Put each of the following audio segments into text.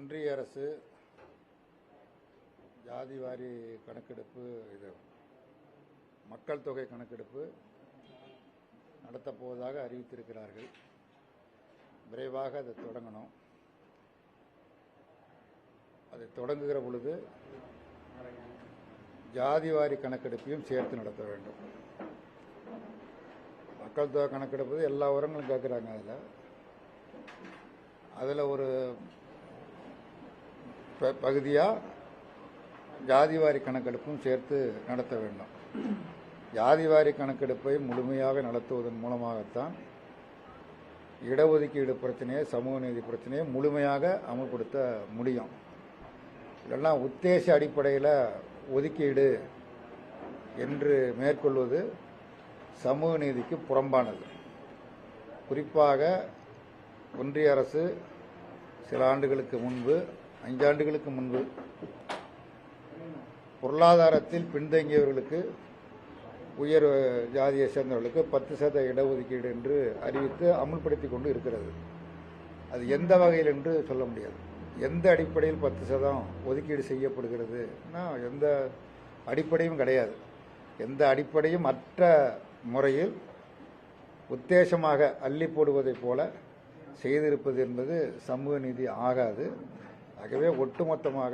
ஒன்றிய அரசு ஜாதிவாரி கணக்கெடுப்பு மக்கள் தொகை கணக்கெடுப்பு நடத்தப் போவதாக அறிவித்திருக்கிறார்கள். விரைவாக அதை தொடங்கணும். அதை தொடங்குகிற பொழுது ஜாதிவாரி கணக்கெடுப்பையும் சேர்த்து நடத்த வேண்டும். மக்கள் தொகை கணக்கெடுப்பது எல்லா விவரங்களும் கேட்குறாங்க. அதில் ஒரு பகுதியாக ஜாதிவாரி கணக்கெடுப்பும் சேர்த்து நடத்த வேண்டும். ஜாதிவாரி கணக்கெடுப்பை முழுமையாக நடத்துவதன் மூலமாகத்தான் இடஒதுக்கீடு பிரச்சனையை, சமூக நீதி பிரச்சனையை முழுமையாக அமல்படுத்த முடியும். இதெல்லாம் உத்தேச அடிப்படையில் ஒதுக்கீடு என்று மேற்கொள்வது சமூக நீதிக்கு புறம்பானது. குறிப்பாக ஒன்றிய அரசு சில ஆண்டுகளுக்கு முன்பு, 5 ஆண்டுகளுக்கு முன்பு, பொருளாதாரத்தில் பின்தங்கியவர்களுக்கு, உயர் ஜாதியை சேர்ந்தவர்களுக்கு 10% இடஒதுக்கீடு என்று அறிவித்து அமுல்படுத்தி கொண்டு இருக்கிறது. அது எந்த வகையில் என்று சொல்ல முடியாது. எந்த அடிப்படையில் 10% ஒதுக்கீடு செய்யப்படுகிறது? எந்த அடிப்படையும் கிடையாது. எந்த அடிப்படையும் அற்ற முறையில் உத்தேசமாக அள்ளி போடுவதைப் போல செய்திருப்பது என்பது சமூக நீதி ஆகாது. ஆகவே ஒட்டுமொத்தமாக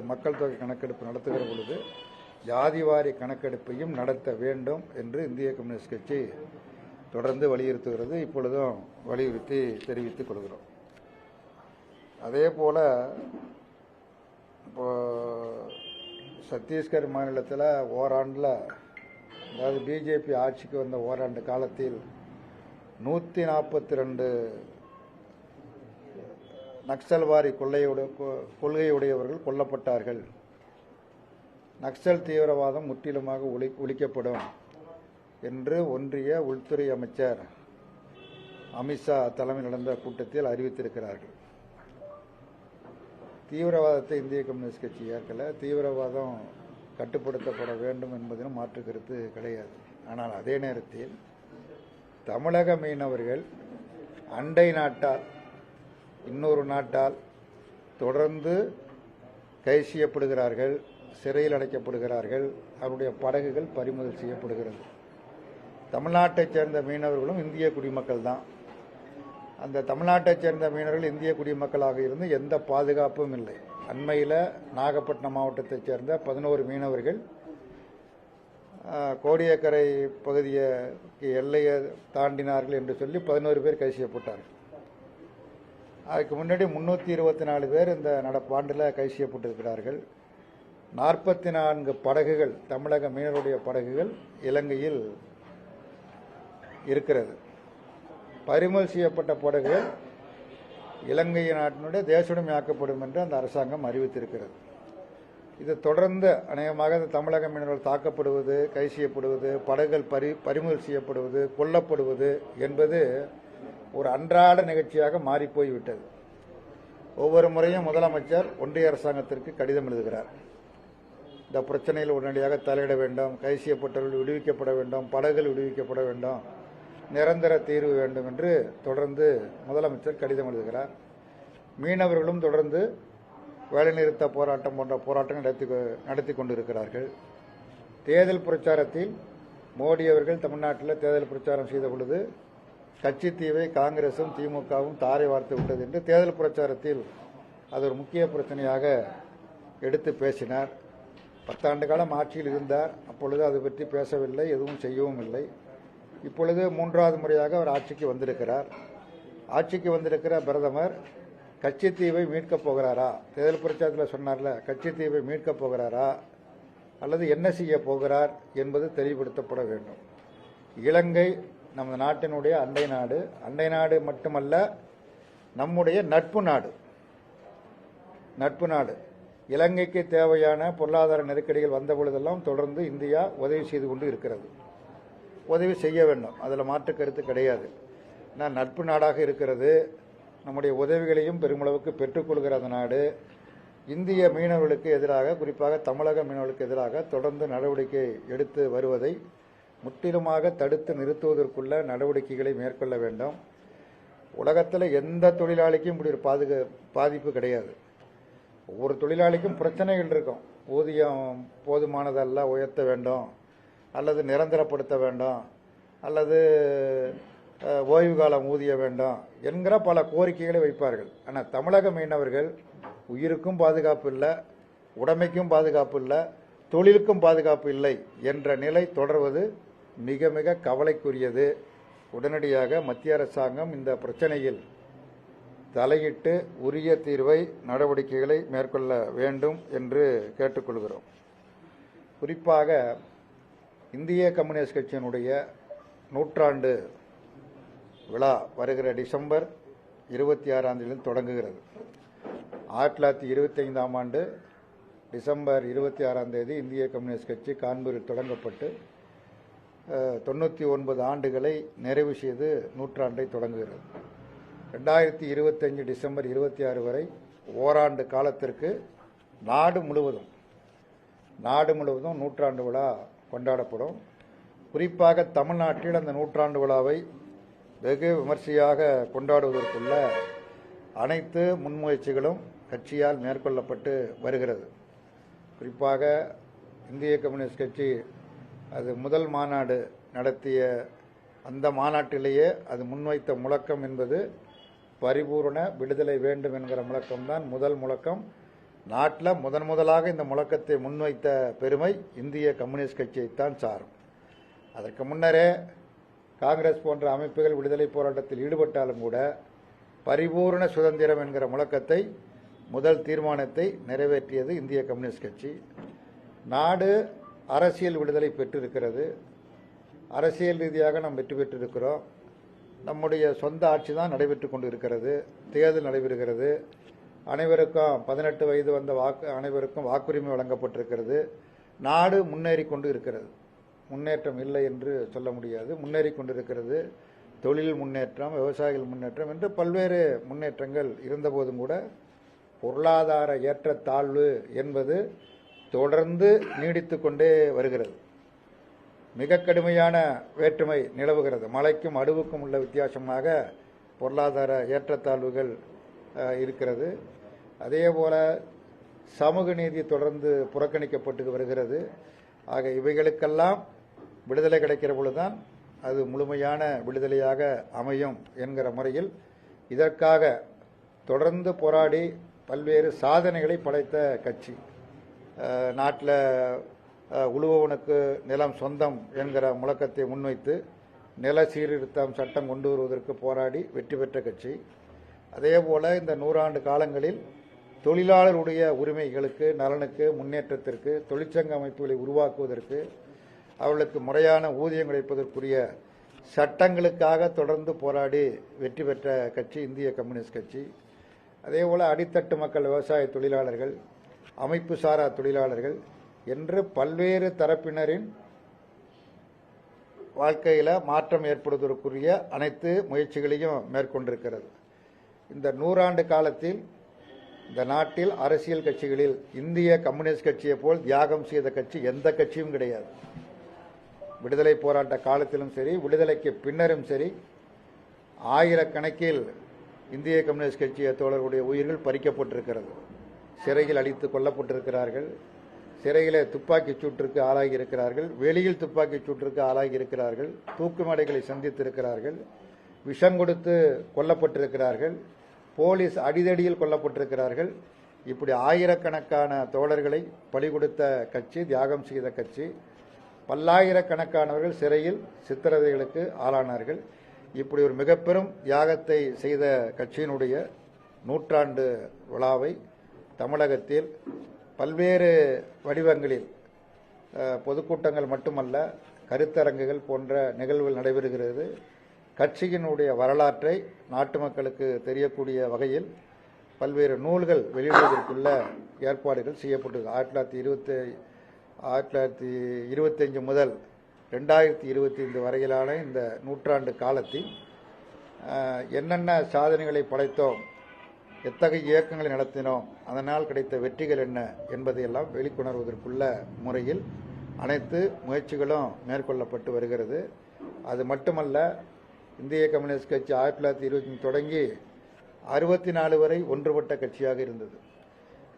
மக்கள் தொகை கணக்கெடுப்பு நடத்துகிற பொழுது ஜாதிவாரி கணக்கெடுப்பையும் நடத்த வேண்டும் என்று இந்திய கம்யூனிஸ்ட் கட்சி தொடர்ந்து வலியுறுத்துகிறது. இப்பொழுதும் வலியுறுத்தி தெரிவித்துக் கொள்கிறோம். அதே போல இப்போ சத்தீஸ்கர் மாநிலத்தில் ஓராண்டில், அதாவது பிஜேபி ஆட்சிக்கு வந்த ஓராண்டு காலத்தில் 142 நக்சல்வாரி கொள்கையுடையவர்கள் கொல்லப்பட்டார்கள். நக்சல் தீவிரவாதம் முற்றிலுமாக ஒழிக்கப்படும் என்று ஒன்றிய உள்துறை அமைச்சர் அமித்ஷா தலைமையில் நடந்த கூட்டத்தில் அறிவித்திருக்கிறார்கள். தீவிரவாதத்தை இந்திய கம்யூனிஸ்ட் கட்சி ஏற்கல. தீவிரவாதம் கட்டுப்படுத்தப்பட வேண்டும் என்பதிலும் மாற்று கருத்து கிடையாது. ஆனால் அதே நேரத்தில் தமிழக மீனவர்கள் அண்டை நாட்டால், இன்னொரு நாட்டால் தொடர்ந்து கைது செய்யப்படுகிறார்கள், சிறையில் அடைக்கப்படுகிறார்கள். அவருடைய படகுகள் பறிமுதல் செய்யப்படுகிறது. தமிழ்நாட்டைச் சேர்ந்த மீனவர்களும் இந்திய குடிமக்கள் தான். அந்த தமிழ்நாட்டைச் சேர்ந்த மீனவர்கள் இந்திய குடிமக்களாக இருந்து எந்த பாதுகாப்பும் இல்லை. அண்மையில் நாகப்பட்டினம் மாவட்டத்தைச் சேர்ந்த 11 மீனவர்கள் கோடியக்கரை பகுதியை எல்லையை தாண்டினார்கள் என்று சொல்லி 11 பேர் கைது செய்யப்பட்டார்கள். அதுக்கு முன்னாடி 324 பேர் இந்த நடப்பாண்டில் கைது செய்யப்பட்டிருக்கிறார்கள். 44 படகுகள், தமிழக மீனவருடைய படகுகள் இலங்கையில் இருக்கிறது. பறிமுதல் செய்யப்பட்ட படகுகள் இலங்கை நாட்டினுடைய தேசுடைமையாக்கப்படும் என்று அந்த அரசாங்கம் அறிவித்திருக்கிறது. இது தொடர்ந்து அநேகமாக தமிழக மீனவர்கள் தாக்கப்படுவது, கைது செய்யப்படுவது, படகுகள் பறிமுதல் செய்யப்படுவது, கொல்லப்படுவது என்பது ஒரு அன்றாட நிகழ்ச்சியாக மாறிப்போய்விட்டது. ஒவ்வொரு முறையும் முதலமைச்சர் ஒன்றிய அரசாங்கத்திற்கு கடிதம் எழுதுகிறார். இந்த பிரச்சனையில் உடனடியாக தலையிட வேண்டும், கைது செய்யப்பட்டவர்கள் விடுவிக்கப்பட வேண்டும், படகுகள் விடுவிக்கப்பட வேண்டும், நிரந்தர தீர்வு வேண்டும் என்று தொடர்ந்து முதலமைச்சர் கடிதம் எழுதுகிறார். மீனவர்களும் தொடர்ந்து வேலைநிறுத்த போராட்டம் போன்ற போராட்டங்கள் நடத்தி கொண்டிருக்கிறார்கள். தேர்தல் பிரச்சாரத்தில் மோடி அவர்கள் தமிழ்நாட்டில் தேர்தல் பிரச்சாரம் செய்த பொழுது கட்சித்தீவை காங்கிரசும் திமுகவும் தாரை வார்த்து விட்டது என்று தேர்தல் பிரச்சாரத்தில் அது ஒரு முக்கிய பிரச்சனையாக எடுத்து பேசினார். 10 ஆண்டு காலம் ஆட்சியில் இருந்தார். அப்பொழுது அது பற்றி பேசவில்லை, எதுவும் செய்யவும் இல்லை. இப்பொழுது 3வது முறையாக அவர் ஆட்சிக்கு வந்திருக்கிறார். ஆட்சிக்கு வந்திருக்கிற பிரதமர் கட்சித்தீவை மீட்கப் போகிறாரா? தேர்தல் பிரச்சாரத்தில் சொன்னார்ல, கட்சித்தீவை மீட்கப் போகிறாரா அல்லது என்ன செய்ய போகிறார் என்பது தெளிவுபடுத்தப்பட வேண்டும். இலங்கை நமது நாட்டினுடைய அண்டை நாடு மட்டுமல்ல, நம்முடைய நட்பு நாடு. இலங்கைக்கு தேவையான பொருளாதார நெருக்கடிகள் வந்த பொழுதெல்லாம் தொடர்ந்து இந்தியா உதவி செய்து கொண்டு இருக்கிறது. உதவி செய்ய வேண்டும், அதில் மாற்று கருத்து கிடையாது. நட்பு நாடாக இருக்கிறது. நம்முடைய உதவிகளையும் பெருமளவுக்கு பெற்றுக்கொள்கிற நாடு. இந்திய மீனவர்களுக்கு எதிராக, குறிப்பாக தமிழக மீனவர்களுக்கு எதிராக தொடர்ந்து நடவடிக்கை எடுத்து வருவதை முற்றிலுமாக தடுத்து நிறுத்துவதற்குள்ள நடவடிக்கைகளை மேற்கொள்ள வேண்டும். உலகத்தில் எந்த தொழிலாளிக்கும் இப்படி ஒரு பாதிப்பு கிடையாது. ஒவ்வொரு தொழிலாளிக்கும் பிரச்சனைகள் இருக்கும். ஊதியம் போதுமானதல்ல, உயர்த்த வேண்டும், அல்லது நிரந்தரப்படுத்த வேண்டும், அல்லது ஓய்வு காலம் ஊதிய வேண்டும் என்கிற பல கோரிக்கைகளை வைப்பார்கள். ஆனால் தமிழக மீனவர்கள் உயிருக்கும் பாதுகாப்பு இல்லை, உடைமைக்கும் பாதுகாப்பு இல்லை, தொழிலுக்கும் பாதுகாப்பு இல்லை என்ற நிலை தொடர்வது மிக மிக கவலைக்குரியது. உடனடியாக மத்திய அரசாங்கம் இந்த பிரச்சனையில் தலையிட்டு உரிய தீர்வை நடவடிக்கைகளை மேற்கொள்ள வேண்டும் என்று கேட்டுக்கொள்கிறோம். குறிப்பாக இந்திய கம்யூனிஸ்ட் கட்சியினுடைய நூற்றாண்டு விழா வருகிற டிசம்பர் 26ஆம் தேதி தொடங்குகிறது. 1925ஆம் ஆண்டு டிசம்பர் 26ஆம் தேதி இந்திய கம்யூனிஸ்ட் கட்சி கான்பூரில் தொடங்கப்பட்டு 99 ஆண்டுகளை நிறைவு செய்து நூற்றாண்டை தொடங்குகிறது. 2025 டிசம்பர் 26 வரை ஓராண்டு காலத்திற்கு நாடு முழுவதும் நூற்றாண்டு விழா கொண்டாடப்படும். குறிப்பாக தமிழ்நாட்டில் அந்த நூற்றாண்டு விழாவை வெகு விமர்சையாக கொண்டாடுவதற்குள்ள அனைத்து முன்முயற்சிகளும் கட்சியால் மேற்கொள்ளப்பட்டு வருகிறது. குறிப்பாக இந்திய கம்யூனிஸ்ட் கட்சி அது முதல் மாநாடு நடத்திய அந்த மாநாட்டிலேயே அது முன்வைத்த முழக்கம் என்பது பரிபூரண விடுதலை வேண்டும் என்கிற முழக்கம்தான் முதல் முழக்கம். நாட்டில் முதலாக இந்த முழக்கத்தை முன்வைத்த பெருமை இந்திய கம்யூனிஸ்ட் கட்சியைத்தான் சாரும். அதற்கு முன்னரே காங்கிரஸ் போன்ற அமைப்புகள் விடுதலை போராட்டத்தில் ஈடுபட்டாலும் கூட பரிபூரண சுதந்திரம் என்கிற முழக்கத்தை முதல் தீர்மானத்தை நிறைவேற்றியது இந்திய கம்யூனிஸ்ட் கட்சி. நாடு அரசியல் விடுதலை பெற்றிருக்கிறது. அரசியல் ரீதியாக நாம் வெற்றி பெற்றிருக்கிறோம். நம்முடைய சொந்த ஆட்சி தான் நடைபெற்று கொண்டு இருக்கிறது. தேர்தல் நடைபெறுகிறது. அனைவருக்கும் 18 வயது வந்த அனைவருக்கும் வாக்குரிமை வழங்கப்பட்டிருக்கிறது. நாடு முன்னேறி கொண்டு இருக்கிறது. முன்னேற்றம் இல்லை என்று சொல்ல முடியாது. முன்னேறி கொண்டிருக்கிறது. தொழில் முன்னேற்றம், விவசாயிகள் முன்னேற்றம் என்று பல்வேறு முன்னேற்றங்கள் இருந்தபோதும் கூட பொருளாதார ஏற்றத்தாழ்வு என்பது தொடர்ந்து நீடித்து கொண்டே வருகிறது. மிக கடுமையான வேற்றுமை நிலவுகிறது. மலைக்கும் அடுவுக்கும் உள்ள வித்தியாசமாக பொருளாதார ஏற்றத்தாழ்வுகள் இருக்கிறது. அதேபோல சமூக நீதி தொடர்ந்து புறக்கணிக்கப்பட்டு வருகிறது. ஆக இவைகளுக்கெல்லாம் விடுதலை கிடைக்கிற பொழுதுதான் அது முழுமையான விடுதலையாக அமையும் என்கிற முறையில் இதற்காக தொடர்ந்து போராடி பல்வேறு சாதனைகளை படைத்த கட்சி. நாட்டில் உழுபவனுக்கு நிலம் சொந்தம் என்கிற முழக்கத்தை முன்வைத்து நில சீர்திருத்தம் சட்டம் கொண்டு வருவதற்கு போராடி வெற்றி பெற்ற கட்சி. அதேபோல இந்த 100 ஆண்டு காலங்களில் தொழிலாளருடைய உரிமைகளுக்கு, நலனுக்கு, முன்னேற்றத்திற்கு, தொழிற்சங்க அமைப்புகளை உருவாக்குவதற்கு, அவர்களுக்கு முறையான ஊதியம் கிடைப்பதற்குரிய சட்டங்களுக்காக தொடர்ந்து போராடி வெற்றி பெற்ற கட்சி இந்திய கம்யூனிஸ்ட் கட்சி. அதேபோல அடித்தட்டு மக்கள், விவசாய தொழிலாளர்கள், அமைப்பு சாரா தொழிலாளர்கள் என்று பல்வேறு தரப்பினரின் வாழ்க்கையில் மாற்றம் ஏற்படுவதற்குரிய அனைத்து முயற்சிகளையும் மேற்கொண்டிருக்கிறது. இந்த 100 ஆண்டு காலத்தில் இந்த நாட்டில் அரசியல் கட்சிகளில் இந்திய கம்யூனிஸ்ட் கட்சியை போல் தியாகம் செய்த கட்சி எந்த கட்சியும் கிடையாது. விடுதலை போராட்ட காலத்திலும் சரி, விடுதலைக்கு பின்னரும் சரி, ஆயிரக்கணக்கில் இந்திய கம்யூனிஸ்ட் கட்சிய தோழர்களுடைய உயிர்கள் பறிக்கப்பட்டிருக்கிறது. சிறையில் அடித்து கொல்லப்பட்டிருக்கிறார்கள். சிறையில் துப்பாக்கி சூட்டிற்கு ஆளாகி இருக்கிறார்கள். வெளியில் துப்பாக்கி சூட்டிற்கு ஆளாகி இருக்கிறார்கள். தூக்கு மேடைகளை சந்தித்திருக்கிறார்கள். விஷம் கொடுத்து கொல்லப்பட்டிருக்கிறார்கள். போலீஸ் அடிதடியில் கொல்லப்பட்டிருக்கிறார்கள். இப்படி ஆயிரக்கணக்கான தோழர்களை பலி கொடுத்த கட்சி, தியாகம் செய்த கட்சி. பல்லாயிரக்கணக்கானவர்கள் சிறையில் சித்திரவதைகளுக்கு ஆளானார்கள். இப்படி ஒரு மிகப்பெரும் தியாகத்தை செய்த கட்சியினுடைய நூற்றாண்டு விழாவை தமிழகத்தில் பல்வேறு வடிவங்களில் பொதுக்கூட்டங்கள் மட்டுமல்ல, கருத்தரங்குகள் போன்ற நிகழ்வுகள் நடைபெறுகிறது. கட்சியினுடைய வரலாற்றை நாட்டு மக்களுக்கு தெரியக்கூடிய வகையில் பல்வேறு நூல்கள் வெளியிடுவதற்குள்ள ஏற்பாடுகள் செய்யப்பட்டது. 1925 முதல் 2025 வரையிலான இந்த நூற்றாண்டு காலத்தில் என்னென்ன சாதனைகளை படைத்தோம், எத்தகைய இயக்கங்களை நடத்தினோம், அதனால் கிடைத்த வெற்றிகள் என்ன என்பதையெல்லாம் வெளிக்கொணர்வதற்குள்ள முறையில் அனைத்து முயற்சிகளும் மேற்கொள்ளப்பட்டு வருகிறது. அது மட்டுமல்ல, இந்திய கம்யூனிஸ்ட் கட்சி 1920 தொடங்கி 64 வரை ஒன்றுபட்ட கட்சியாக இருந்தது.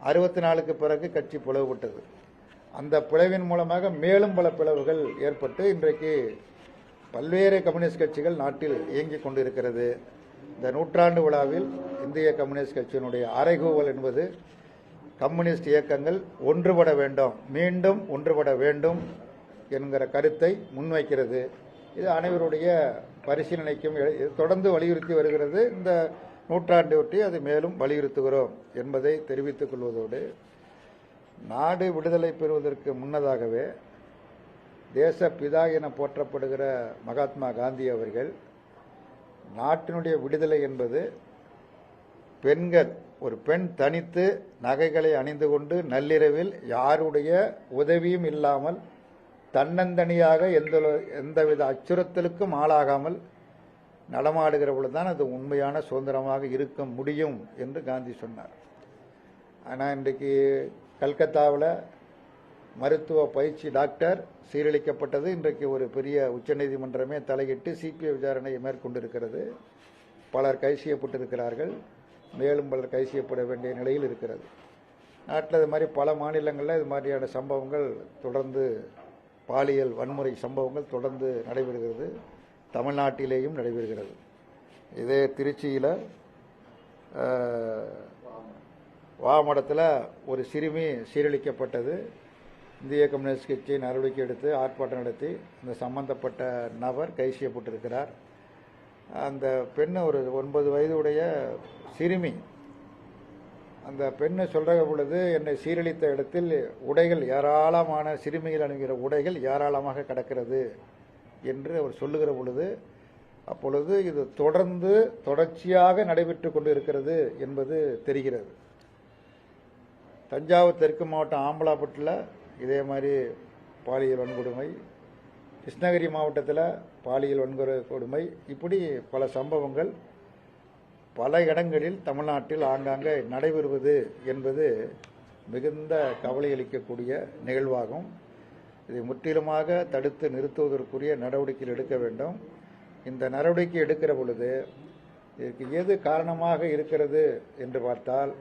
64க்கு பிறகு கட்சி பிளவுபட்டது. அந்த பிளவின் மூலமாக மேலும் பல பிளவுகள் ஏற்பட்டு இன்றைக்கு பல்வேறு கம்யூனிஸ்ட் கட்சிகள் நாட்டில் இயங்கிக் கொண்டிருக்கிறது. இந்த நூற்றாண்டு விழாவில் இந்திய கம்யூனிஸ்ட் கட்சியினுடைய அறைகூவல் என்பது கம்யூனிஸ்ட் இயக்கங்கள் ஒன்றுபட வேண்டும், மீண்டும் ஒன்றுபட வேண்டும் என்கிற கருத்தை முன்வைக்கிறது. இது அனைவருடைய பரிசீலனைக்கும் தொடர்ந்து வலியுறுத்தி வருகிறது. இந்த நூற்றாண்டை ஒட்டி அதை மேலும் வலியுறுத்துகிறோம் என்பதை தெரிவித்துக் கொள்வதோடு, நாடு விடுதலை பெறுவதற்கு முன்னதாகவே தேச பிதா என போற்றப்படுகிற மகாத்மா காந்தி அவர்கள் நாட்டினுடைய விடுதலை என்பது பெண்கள், ஒரு பெண் தனித்து நகைகளை அணிந்து கொண்டு நள்ளிரவில் யாருடைய உதவியும் இல்லாமல் தன்னந்தனியாக எந்தவித அச்சுறுத்தலுக்கும் ஆளாகாமல் நடமாடுகிற பொழுதுதான் அது உண்மையான சுதந்திரமாக இருக்க முடியும் என்று காந்தி சொன்னார். ஆனால் இன்றைக்கு கல்கத்தாவில் மருத்துவ பயிற்சி டாக்டர் சீரழிக்கப்பட்டது. இன்றைக்கு ஒரு பெரிய உச்சநீதிமன்றமே தலையிட்டு சிபிஐ விசாரணையை மேற்கொண்டிருக்கிறது. பலர் கைது செய்யப்பட்டிருக்கிறார்கள். மேலும் பலர் கைது செய்யப்பட வேண்டிய நிலையில் இருக்கிறது. நாட்டில் இது மாதிரி பல மாநிலங்களில் இது மாதிரியான சம்பவங்கள் தொடர்ந்து, பாலியல் வன்முறை சம்பவங்கள் தொடர்ந்து நடைபெறுகிறது. தமிழ்நாட்டிலேயும் நடைபெறுகிறது. இதே திருச்சியில் வாமடத்தில் ஒரு சிறுமி சீரழிக்கப்பட்டது. இந்திய கம்யூனிஸ்ட் கட்சி நடவடிக்கை எடுத்து ஆர்ப்பாட்டம் நடத்தி இந்த சம்பந்தப்பட்ட நபர் கைது செய்யப்பட்டிருக்கிறார். அந்த பெண் ஒரு 9 வயதுடைய சிறுமி. அந்த பெண்ணு சொல்கிற பொழுது, என்னை சீரழித்த இடத்தில் உடைகள் ஏராளமான, சிறுமிகள் அணிகிற உடைகள் ஏராளமாக கிடக்கிறது என்று அவர் சொல்லுகிற பொழுது, அப்பொழுது இது தொடர்ச்சியாக நடைபெற்று கொண்டு இருக்கிறது என்பது தெரிகிறது. தஞ்சாவூர் தெற்கு மாவட்டம் ஆம்பலாப்பட்டில் இதே மாதிரி பாலியல் வன்கொடுமை, கிருஷ்ணகிரி மாவட்டத்தில் பாலியல் வன்கொடுமை, இப்படி பல சம்பவங்கள் பல இடங்களில் தமிழ்நாட்டில் ஆங்காங்கே நடைபெறுவது என்பது மிகுந்த கவலை அளிக்கக்கூடிய நிகழ்வாகும். இதை முற்றிலுமாக தடுத்து நிறுத்துவதற்குரிய நடவடிக்கைகள் எடுக்க வேண்டும். இந்த நடவடிக்கை எடுக்கிற பொழுது இதற்கு எது காரணமாக இருக்கிறது என்று பார்த்தால்,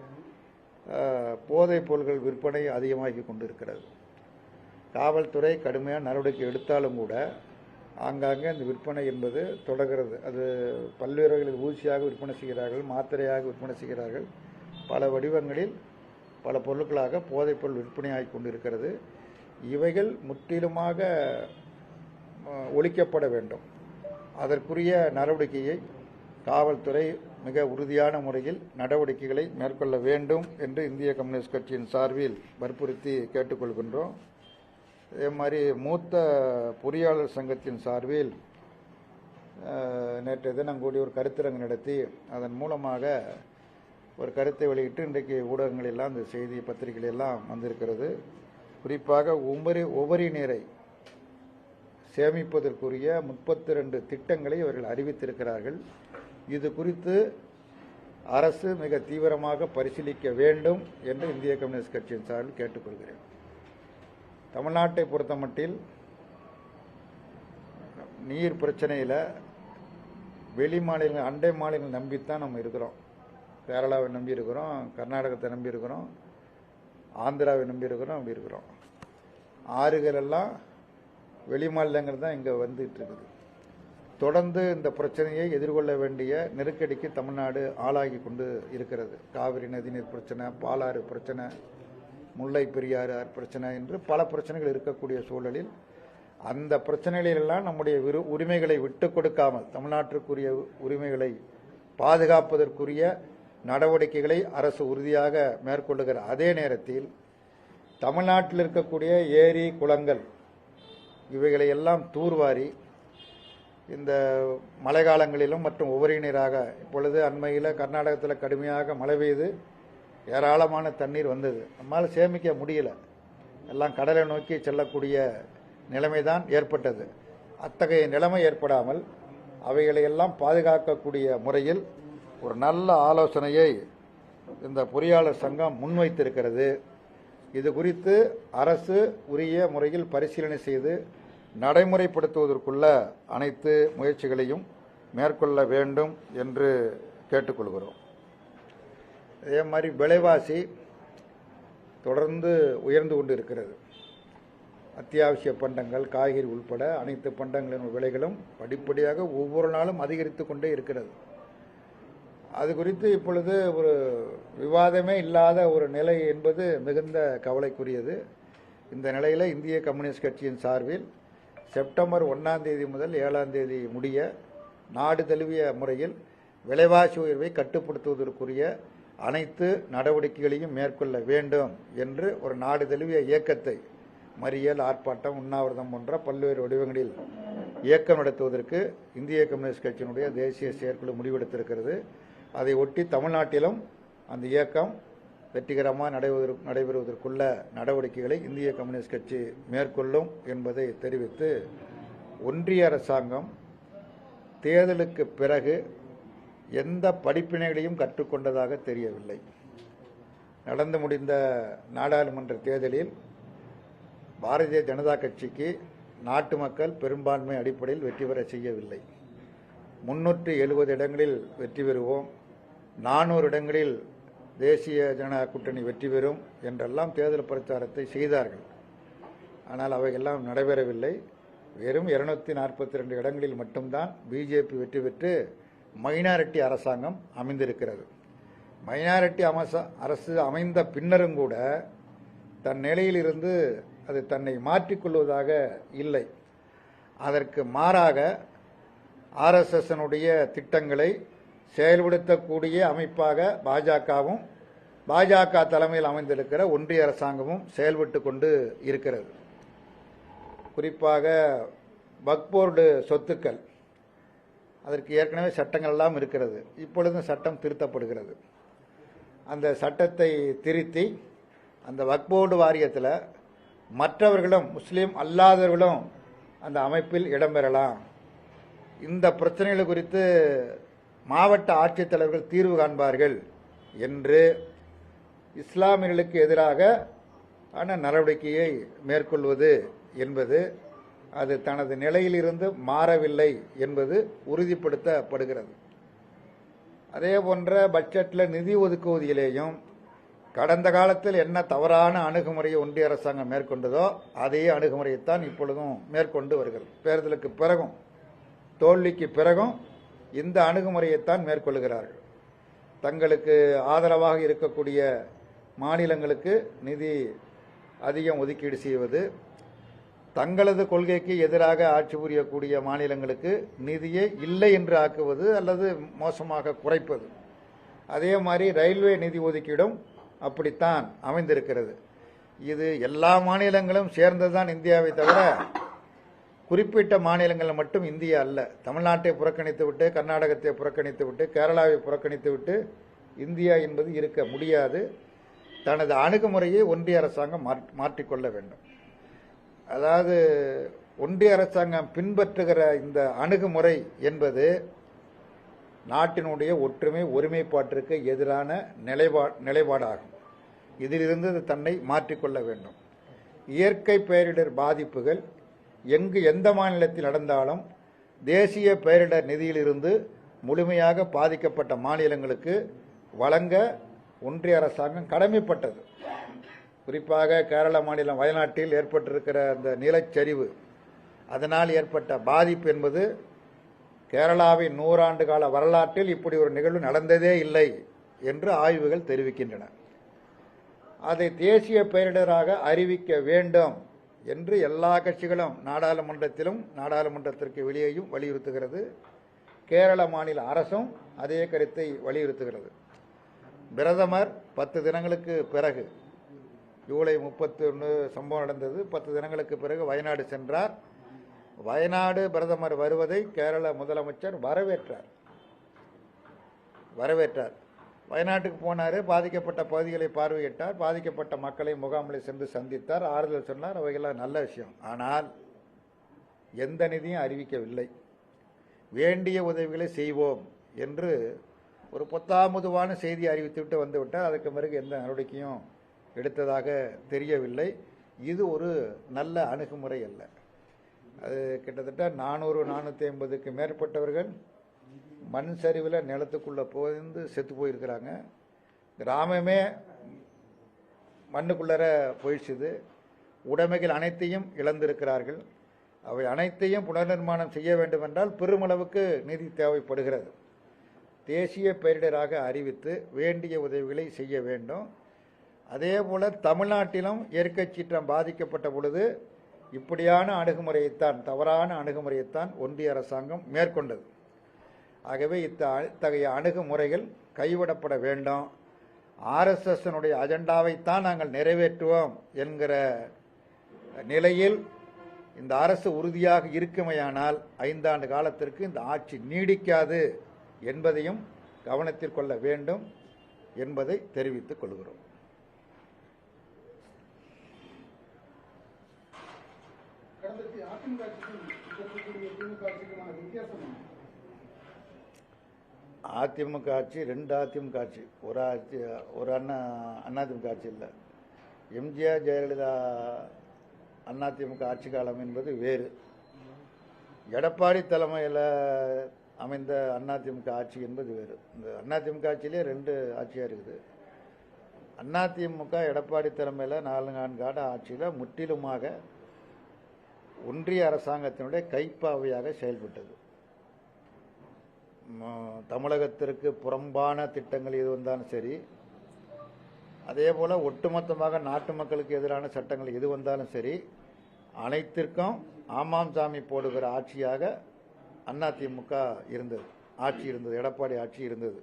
போதைப் பொருட்கள் விற்பனை அதிகமாகி கொண்டிருக்கிறது. காவல்துறை கடுமையான நடவடிக்கை எடுத்தாலும் கூட ஆங்காங்கே இந்த விற்பனை என்பது தொடர்கிறது. அது பல்வேறு வகைகளில் ஊசியாக விற்பனை செய்கிறார்கள், மாத்திரையாக விற்பனை செய்கிறார்கள். பல வடிவங்களில் பல பொருட்களாக போதைப் பொருள் விற்பனையாகி கொண்டிருக்கிறது. இவைகள் முற்றிலுமாக ஒழிக்கப்பட வேண்டும். அதற்குரிய நடவடிக்கையை காவல்துறை மிக உறுதியான முறையில் நடவடிக்கைகளை மேற்கொள்ள வேண்டும் என்று இந்திய கம்யூனிஸ்ட் கட்சியின் சார்பில் வற்புறுத்தி கேட்டுக்கொள்கின்றோம். அதே மாதிரி மூத்த பொறியாளர் சங்கத்தின் சார்பில் நேற்றைய தினம் கூடி ஒரு கருத்தரங்கு நடத்தி அதன் மூலமாக ஒரு கருத்தை வெளியிட்டு இன்றைக்கு ஊடகங்களெல்லாம் இந்த செய்தி பத்திரிகைகளெல்லாம் வந்திருக்கிறது. குறிப்பாக உபரி நீரை சேமிப்பதற்குரிய 32 திட்டங்களை அவர்கள் அறிவித்திருக்கிறார்கள். இது குறித்து அரசு மிக தீவிரமாக பரிசீலிக்க வேண்டும் என்று இந்திய கம்யூனிஸ்ட் கட்சியின் சார்பில் கேட்டுக்கொள்கிறேன். தமிழ்நாட்டை பொறுத்தமட்டில் நீர் பிரச்சனையில் வெளி மாநிலங்கள், அண்டை மாநிலங்கள் நம்பித்தான் நம்ம இருக்கிறோம். கேரளாவை நம்பி இருக்கிறோம், கர்நாடகத்தை நம்பி இருக்கிறோம், ஆந்திராவை நம்பி இருக்கிறோம், அப்படி இருக்கிறோம். ஆறுகள் எல்லாம் வெளி மாநிலங்கள் தான் இங்கே வந்துட்டு இருக்குது. தொடர்ந்து இந்த பிரச்சனையை எதிர்கொள்ள வேண்டிய நெருக்கடிக்கு தமிழ்நாடு ஆளாகி கொண்டு இருக்கிறது. காவிரி நதிநீர் பிரச்சனை, பாலாறு பிரச்சனை, முல்லை பெரியாறு பிரச்சனை என்று பல பிரச்சனைகள் இருக்கக்கூடிய சூழலில் அந்த பிரச்சனைகளெல்லாம் நம்முடைய உரிமைகளை விட்டு கொடுக்காமல் தமிழ்நாட்டிற்குரிய உரிமைகளை பாதுகாப்பதற்குரிய நடவடிக்கைகளை அரசு உறுதியாக மேற்கொள்ளுகிற அதே நேரத்தில் தமிழ்நாட்டில் இருக்கக்கூடிய ஏரி குளங்கள் இவைகளை எல்லாம் தூர்வாரி இந்த மழை காலங்களிலும் மற்றும் உபரி நீராக, இப்பொழுது அண்மையில் கர்நாடகத்தில் கடுமையாக மழை பெய்து ஏராளமான தண்ணீர் வந்தது. நம்மால் சேமிக்க முடியல, எல்லாம் கடலை நோக்கி செல்லக்கூடிய நிலைமைதான் ஏற்பட்டது. அத்தகைய நிலைமை ஏற்படாமல் அவைகளையெல்லாம் பாதுகாக்கக்கூடிய முறையில் ஒரு நல்ல ஆலோசனையை இந்த பொறியாளர் சங்கம் முன்வைத்திருக்கிறது. இது குறித்து அரசு உரிய முறையில் பரிசீலனை செய்து நடைமுறைப்படுத்துவதற்குள்ள அனைத்து முயற்சிகளையும் மேற்கொள்ள வேண்டும் என்று கேட்டுக்கொள்கிறோம். அதே மாதிரி விலைவாசி தொடர்ந்து உயர்ந்து கொண்டு இருக்கிறது. அத்தியாவசிய பண்டங்கள், காய்கறி உள்பட அனைத்து பண்டங்களின் விலைகளும் படிப்படியாக ஒவ்வொரு நாளும் அதிகரித்து கொண்டே இருக்கிறது. அது குறித்து இப்பொழுது ஒரு விவாதமே இல்லாத ஒரு நிலை என்பது மிகுந்த கவலைக்குரியது. இந்த நிலையில் இந்திய கம்யூனிஸ்ட் கட்சியின் சார்பில் செப்டம்பர் 1ஆம் தேதி முதல் 7ஆம் தேதி முடிய நாடு தழுவிய முறையில் விலைவாசி உயர்வை கட்டுப்படுத்துவதற்குரிய அனைத்து நடவடிக்கைகளையும் மேற்கொள்ள வேண்டும் என்று ஒரு நாடு தழுவிய இயக்கத்தை மறியல், ஆர்ப்பாட்டம், உண்ணாவிரதம் போன்ற பல்வேறு வடிவங்களில் இயக்கம் நடத்துவதற்கு இந்திய கம்யூனிஸ்ட் கட்சியினுடைய தேசிய செயற்குழு முடிவெடுத்திருக்கிறது. அதை ஒட்டி தமிழ்நாட்டிலும் அந்த இயக்கம் வெற்றிகரமாக நடைபெறுவதற்குள்ள நடவடிக்கைகளை இந்திய கம்யூனிஸ்ட் கட்சி மேற்கொள்ளும் என்பதை தெரிவித்து, ஒன்றிய அரசாங்கம் தேர்தலுக்கு பிறகு எந்த படிப்பினைகளையும் கற்றுக்கொண்டதாக தெரியவில்லை. நடந்து முடிந்த நாடாளுமன்ற தேர்தலில் பாரதிய ஜனதா கட்சிக்கு நாட்டு மக்கள் பெரும்பான்மை அடிப்படையில் வெற்றி பெற செய்யவில்லை. 370 இடங்களில் வெற்றி பெறுவோம், 400 இடங்களில் தேசிய ஜனநாயக கூட்டணி வெற்றி பெறும் என்றெல்லாம் தேர்தல் பிரச்சாரத்தை செய்தார்கள். ஆனால் அவையெல்லாம் நடைபெறவில்லை. வெறும் 242 இடங்களில் மட்டும்தான் பிஜேபி வெற்றி பெற்று மைனாரிட்டி அரசாங்கம் அமைந்திருக்கிறது. மைனாரிட்டி அரசு அமைந்த பின்னரும் கூட தன் நிலையிலிருந்து அது தன்னை மாற்றிக்கொள்வதாக இல்லை. அதற்கு மாறாக ஆர்எஸ்எஸ்னுடைய திட்டங்களை செயல்படுத்தக்கூடிய அமைப்பாக பாஜகவும், பாஜக தலைமையில் அமைந்திருக்கிற ஒன்றிய அரசாங்கமும் செயல்பட்டு கொண்டு இருக்கிறது. குறிப்பாக வக்ஃப் போர்டு சொத்துக்கள், அதற்கு ஏற்கனவே சட்டங்கள் எல்லாம் இருக்கிறது. இப்பொழுதும் சட்டம் திருத்தப்படுகிறது. அந்த சட்டத்தை திருத்தி அந்த வக்ஃப் போர்டு வாரியத்தில் மற்றவர்களும், முஸ்லீம் அல்லாதவர்களும் அந்த அமைப்பில் இடம்பெறலாம். இந்த பிரச்சனைகள் குறித்து மாவட்ட ஆட்சித்தலைவர்கள் தீர்வு காண்பார்கள் என்று இஸ்லாமியர்களுக்கு எதிராக நடவடிக்கையை மேற்கொள்வது என்பது அது தனது நிலையிலிருந்து மாறவில்லை என்பது உறுதிப்படுத்தப்படுகிறது. அதே போன்ற பட்ஜெட்டில் நிதி ஒதுக்குவதிலேயும் கடந்த காலத்தில் என்ன தவறான அணுகுமுறையை ஒன்றிய அரசாங்கம் மேற்கொண்டதோ அதே அணுகுமுறையைத்தான் இப்பொழுதும் மேற்கொண்டு வருகிறது. தேர்தலுக்கு பிறகும், தோல்விக்கு பிறகும் இந்த அணுகுமுறையைத்தான் மேற்கொள்கிறார்கள். தங்களுக்கு ஆதரவாக இருக்கக்கூடிய மாநிலங்களுக்கு நிதி அதிகம் ஒதுக்கீடு செய்வது, தங்களது கொள்கைக்கு எதிராக ஆட்சி புரியக்கூடிய மாநிலங்களுக்கு நிதியை இல்லை என்று ஆக்குவது அல்லது மோசமாக குறைப்பது. அதே மாதிரி ரயில்வே நிதி ஒதுக்கீடும் அப்படித்தான் அமைந்திருக்கிறது. இது எல்லா மாநிலங்களும் சேர்ந்ததுதான் இந்தியாவை தவிர குறிப்பிட்ட மாநிலங்கள் மட்டும் இந்தியா அல்ல. தமிழ்நாட்டை புறக்கணித்து விட்டு, கர்நாடகத்தை புறக்கணித்து விட்டு, கேரளாவை புறக்கணித்து விட்டு இந்தியா என்பது இருக்க முடியாது. தனது அணுகுமுறையை ஒன்றிய அரசாங்கம் மாற்றிக்கொள்ள வேண்டும். அதாவது ஒன்றிய அரசாங்கம் பின்பற்றுகிற இந்த அணுகுமுறை என்பது நாட்டினுடைய ஒற்றுமை, ஒருமைப்பாட்டிற்கு எதிரான நிலைப்பாடாகும். இதிலிருந்து தன்னை மாற்றிக்கொள்ள வேண்டும். இயற்கை பேரிடர் பாதிப்புகள் எந்த மாநிலத்தில் நடந்தாலும் தேசிய பேரிடர் நிதியிலிருந்து முழுமையாக பாதிக்கப்பட்ட மாநிலங்களுக்கு வழங்க ஒன்றிய அரசாங்கம் கடமைப்பட்டது. குறிப்பாக கேரள மாநிலம் வயநாட்டில் ஏற்பட்டிருக்கிற அந்த நிலச்சரிவு, அதனால் ஏற்பட்ட பாதிப்பு என்பது கேரளாவின் 100 ஆண்டு கால வரலாற்றில் இப்படி ஒரு நிகழ்வு நடந்ததே இல்லை என்று ஆய்வுகள் தெரிவிக்கின்றன. அதை தேசிய பேரிடராக அறிவிக்க வேண்டும் என்று எல்லா கட்சிகளும் நாடாளுமன்றத்திலும் நாடாளுமன்றத்திற்கு வெளியேயும் வலியுறுத்துகிறது. கேரள மாநில அரசும் அதே கருத்தை வலியுறுத்துகிறது. பிரதமர் 10 தினங்களுக்கு பிறகு, ஜூலை 31 சம்பவம் நடந்தது, 10 தினங்களுக்கு பிறகு வயநாடு சென்றார். வயநாடு பிரதமர் வருவதை கேரள முதலமைச்சர் வரவேற்றார். வயநாட்டுக்கு போனார், பாதிக்கப்பட்ட பகுதிகளை பார்வையிட்டார், பாதிக்கப்பட்ட மக்களை முகாமில் சென்று சந்தித்தார், ஆறுதல் சொன்னார். அவைகள்லாம் நல்ல விஷயம். ஆனால் எந்த நிதியும் அறிவிக்கவில்லை. வேண்டிய உதவிகளை செய்வோம் என்று ஒரு பொத்தாமுதுவான செய்தி அறிவித்துவிட்டு வந்துவிட்டார். அதுக்கு பிறகு எந்த நடவடிக்கையும் எடுத்ததாக தெரியவில்லை. இது ஒரு நல்ல அணுகுமுறை அல்ல. அது கிட்டத்தட்ட 400-450க்கு மேற்பட்டவர்கள் மண் சரிவில் நிலத்துக்குள்ளே போயிருந்து செத்து போயிருக்கிறாங்க. கிராமமே மண்ணுக்குள்ளர போயிடுச்சுது. உடைமைகள் அனைத்தையும் இழந்திருக்கிறார்கள். அவை அனைத்தையும் புனர்நிர்மாணம் செய்ய வேண்டும் என்றால் பெருமளவுக்கு நிதி தேவைப்படுகிறது. தேசிய பேரிடராக அறிவித்து வேண்டிய உதவிகளை செய்ய வேண்டும். அதே போல தமிழ்நாட்டிலும் இயற்கை சீற்றம் பாதிக்கப்பட்ட பொழுது இப்படியான அணுகுமுறையைத்தான், தவறான அணுகுமுறையைத்தான் ஒன்றிய அரசாங்கம் மேற்கொண்டது. ஆகவே இத்தகைய அணுகுமுறைகள் கைவிடப்பட வேண்டும். ஆர்எஸ்எஸ்னுடைய அஜெண்டாவைத்தான் நாங்கள் நிறைவேற்றுவோம் என்கிற நிலையில் இந்த அரசு உறுதியாக இருக்குமையானால் 5 ஆண்டு காலத்திற்கு இந்த ஆட்சி நீடிக்காது என்பதையும் கவனத்தில் கொள்ள வேண்டும் என்பதை தெரிவித்துக் கொள்கிறோம். அதிமுக ஆட்சி 2 அதிமுக ஆட்சி, ஒரு அதிமுக ஆட்சி இல்லை. எம்ஜிஆர் ஜெயலலிதா அதிமுக ஆட்சி காலம் என்பது வேறு. எடப்பாடி தலைமையில் அமைந்த அதிமுக ஆட்சி என்பது வேறு. இந்த அதிமுக ஆட்சியிலே 2 ஆட்சியாக இருக்குது. அதிமுக எடப்பாடி தலைமையில் 4 ஆண்டு ஆட்சியில் முற்றிலுமாக ஒன்றிய அரசாங்கத்தினுடைய கைப்பாவையாக செயல்பட்டது. தமிழகத்திற்கு புறம்பான திட்டங்கள் எது வந்தாலும் சரி, அதே போல் ஒட்டுமொத்தமாக நாட்டு மக்களுக்கு எதிரான சட்டங்கள் எது வந்தாலும் சரி, அனைத்திற்கும் ஆமாம் சாமி போடுகிற ஆட்சியாக அதிமுக இருந்தது, எடப்பாடி ஆட்சி இருந்தது.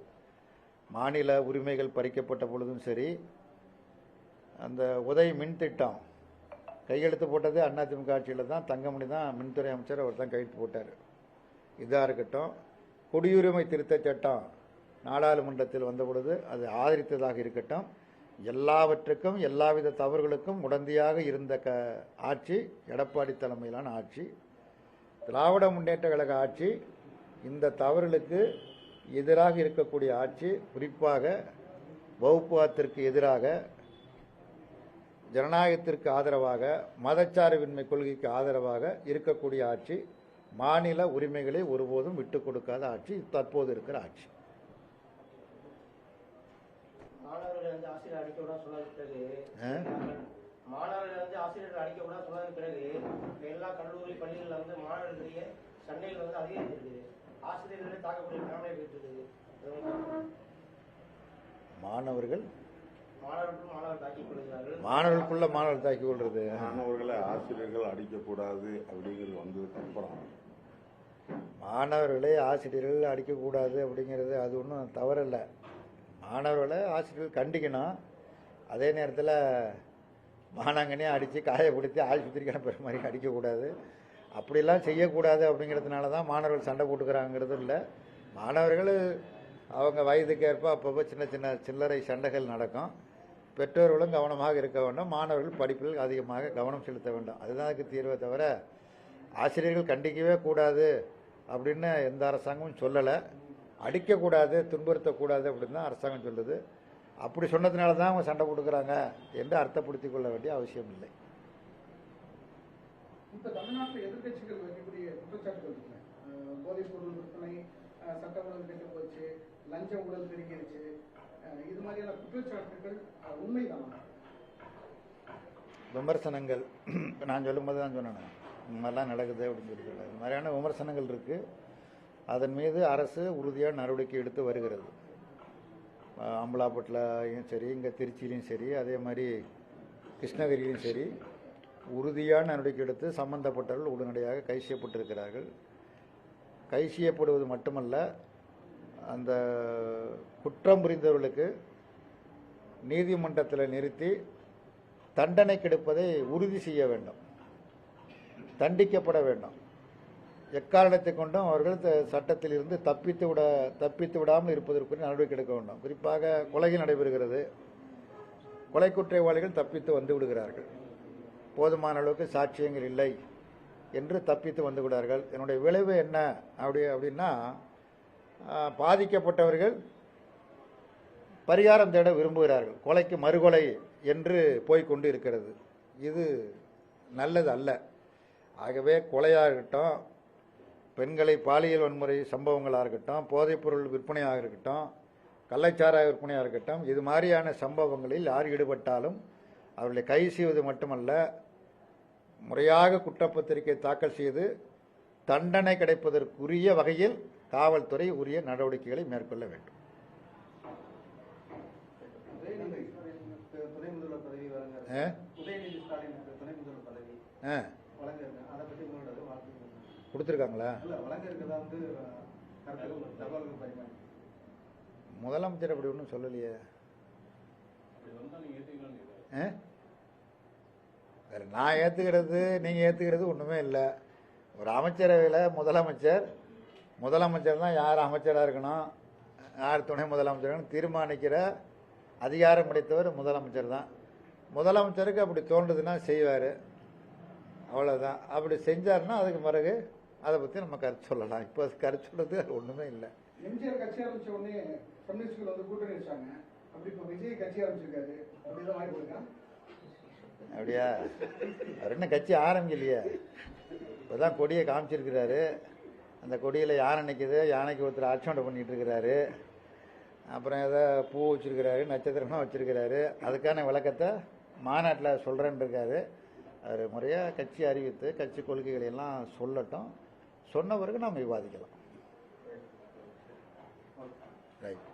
மாநில உரிமைகள் பறிக்கப்பட்ட பொழுதும் சரி, அந்த உதய் மின் திட்டம் கையெழுத்து போட்டது அதிமுக ஆட்சியில் தான். தங்கமணி தான் மின்துறை அமைச்சர், அவர் தான் கையெழுத்து போட்டார். இதாக இருக்கட்டும், குடியுரிமை திருத்த சட்டம் நாடாளுமன்றத்தில் வந்த பொழுது அது ஆதரித்ததாக இருக்கட்டும், எல்லாவற்றுக்கும் எல்லாவித தவறுகளுக்கும் உடந்தையாக இருந்த ஆட்சி எடப்பாடி தலைமையிலான ஆட்சி. திராவிட முன்னேற்ற கழக ஆட்சி இந்த தவறுகளுக்கு எதிராக இருக்கக்கூடிய ஆட்சி. குறிப்பாக வகுப்புவாதத்திற்கு எதிராக, ஜனநாயகத்திற்கு ஆதரவாக, மதச்சார்பின்மை கொள்கைக்கு ஆதரவாக இருக்கக்கூடிய ஆட்சி. மாநில உரிமைகளை ஒருபோதும் விட்டுக் கொடுக்காத ஆட்சி தற்போது இருக்கிற ஆட்சி. எல்லா கல்லூரி பள்ளிகள் மாணவர்களுடைய சண்டைகள் அதிகரிச்சிருக்கு. ஆசிரியர்களே தாக்கக்கூடிய நிலைமை போயிட்டு. மாணவர்களுக்குள்ள மாணவர்கள் தாக்கி கொள்றது, மாணவர்களை ஆசிரியர்கள் அடிக்கக்கூடாது அப்படிங்கிறது வந்ததுக்கு அப்புறம் மாணவர்களை ஆசிரியர்கள் அடிக்கக்கூடாது அப்படிங்கிறது அது ஒன்றும் தவறில்லை. மாணவர்களை ஆசிரியர்கள் கண்டிக்கணும். அதே நேரத்தில் மானாங்கனே அடித்து காயப்படுத்தி ஆஸ்பத்திரிக்கு அனுப்புகிற மாதிரி அடிக்கக்கூடாது. அப்படிலாம் செய்யக்கூடாது அப்படிங்கிறதுனால தான் மாணவர்கள் சண்டை போட்டுக்கிறாங்கிறது இல்லை. மாணவர்கள் அவங்க வயதுக்கு ஏற்ப அப்பப்போ சில்லறை சண்டைகள் நடக்கும். பெற்றோர்களும் கவனமாக இருக்க வேண்டும். மாணவர்கள் படிப்பில் அதிகமாக கவனம் செலுத்த வேண்டும். அதுதான் அதுக்கு தீர்வை தவிர ஆசிரியர்கள் கண்டிக்கவே கூடாது அப்படின்னு எந்த அரசாங்கமும் சொல்லலை. அடிக்கக்கூடாது, துன்புறுத்தக்கூடாது அப்படின்னு தான் அரசாங்கம் சொல்லுது. அப்படி சொன்னதுனால தான் அவங்க சண்டை போட்டுக்கிறாங்க என்று அர்த்தப்படுத்திக் கொள்ள வேண்டிய அவசியம் இல்லை. இப்போ தமிழ்நாட்டில் எதிர்கட்சிகள் வைக்கக்கூடிய குற்றச்சாட்டுகள் இருக்கு. போதைப் பொருள் விற்பனை, சட்ட ஒழுங்கு கெட்டு போச்சு, லஞ்ச ஊழல் பெருகிருச்சு, இது மாதிரியான குற்றச்சாட்டுகள் உண்மைதானா? விமர்சனங்கள் நான் சொல்லும்போது தான் சொன்னேன், இந்த மாதிரிலாம் நடக்குது அப்படின்னு சொல்லி இந்த மாதிரியான விமர்சனங்கள் இருக்குது. அதன் மீது அரசு உறுதியாக நடவடிக்கை எடுத்து வருகிறது. அம்பலாப்பட்டிலையும் சரி, இங்கே திருச்சியிலையும் சரி, அதே மாதிரி கிருஷ்ணகிரியிலையும் சரி, உறுதியான நடவடிக்கை எடுத்து சம்பந்தப்பட்டவர்கள் உடனடியாக கைது செய்யப்பட்டிருக்கிறார்கள். கைது செய்யப்படுவது மட்டுமல்ல, அந்த குற்றம் புரிந்தவர்களுக்கு நீதிமன்றத்தில் நிறுத்தி தண்டனை கிடைப்பதை உறுதி செய்ய வேண்டும், தண்டிக்கப்பட வேண்டும். எக்காரணத்தை கொண்டும் அவர்கள் சட்டத்தில் இருந்து தப்பித்து விடாமல் இருப்பதற்கு நடவடிக்கை எடுக்க வேண்டும். குறிப்பாக கொலைகள் நடைபெறுகிறது, கொலை குற்றவாளிகள் தப்பித்து வந்து விடுகிறார்கள். போதுமான அளவுக்கு சாட்சியங்கள் இல்லை என்று தப்பித்து வந்து விடுகிறார்கள். என்னுடைய விளைவு என்ன அப்படின்னா, பாதிக்கப்பட்டவர்கள் பரிகாரம் தேட விரும்புகிறார்கள். கொலைக்கு மறுகொலை என்று போய்கொண்டு இருக்கிறது. இது நல்லது அல்ல. ஆகவே கொலையாகட்டும், பெண்களை பாலியல் வன்முறை சம்பவங்களாக இருக்கட்டும், போதைப்பொருள் விற்பனையாக இருக்கட்டும், கள்ளச்சாராய விற்பனையாக இருக்கட்டும், இது மாதிரியான சம்பவங்களில் யார் ஈடுபட்டாலும் அவர்களை கைது செய்வது மட்டுமல்ல, முறையாக குற்றப்பத்திரிகை தாக்கல் செய்து தண்டனை கிடைப்பதற்குரிய வகையில் காவல்துறை உரிய நடவடிக்கைகளை மேற்கொள்ள வேண்டும். துணை முதல்வர் பதவி வழங்க உதயநிதி ஸ்டாலினுக்கு துணை முதல்வர் பதவி வழங்க அதை பற்றி உங்களோட வாக்கு கொடுத்துருக்காங்களா? இல்ல வழங்க இருக்கிறதா வந்து கருத்துக்கள் தகவல்கள் பரிமாறி முதலமைச்சர் அப்படி ஒன்றும் சொல்லலையே. வேற நான் ஏற்றுக்கிறது நீங்கள் ஏற்றுக்கிறது ஒன்றுமே இல்லை. ஒரு அமைச்சரவையில் முதலமைச்சர் தான் யார் அமைச்சராக இருக்கணும், யார் துணை முதலமைச்சர் தீர்மானிக்கிற அதிகாரம் படைத்தவர் முதலமைச்சர் தான். முதலமைச்சருக்கு அப்படி தோன்றுதுன்னா செய்வார், அவ்வளோதான். அப்படி செஞ்சாருன்னா அதுக்கு பிறகு அதை பற்றி நம்ம கருத்து சொல்லலாம். இப்போ அது கருத்து சொல்கிறது அது ஒன்றுமே இல்லை. எம்ஜிஆர் கட்சி ஆரம்பிச்ச உடனே கம்யூனிஸ்டுகள் வந்து கூட்டணி வச்சாங்க. அப்படி இப்போ விஜய் கட்சி ஆரம்பிச்சிருக்காரு, அப்படிதான் வாய்ப்பு இருக்கா? அப்படியா? அவர் என்ன கட்சி ஆரம்பிக்கலையே, இப்போ தான் கொடியை காமிச்சிருக்கிறாரு. அந்த கொடியில் யானை நிற்கிது, யானைக்கு ஒருத்தர் ஆட்சேபனை பண்ணிகிட்டு இருக்கிறாரு. அப்புறம் ஏதோ பூ வச்சுருக்கிறாரு, நட்சத்திரம்லாம் வச்சுருக்கிறாரு. அதுக்கான விளக்கத்தை மாநாட்டில் சொல்கிறேன்னு இருக்காரு. அவர் முறையாக கட்சி அறிவித்து கட்சி கொள்கைகளை எல்லாம் சொல்லட்டும். சொன்ன பிறகு நாம் விவாதிக்கலாம். ரைட்.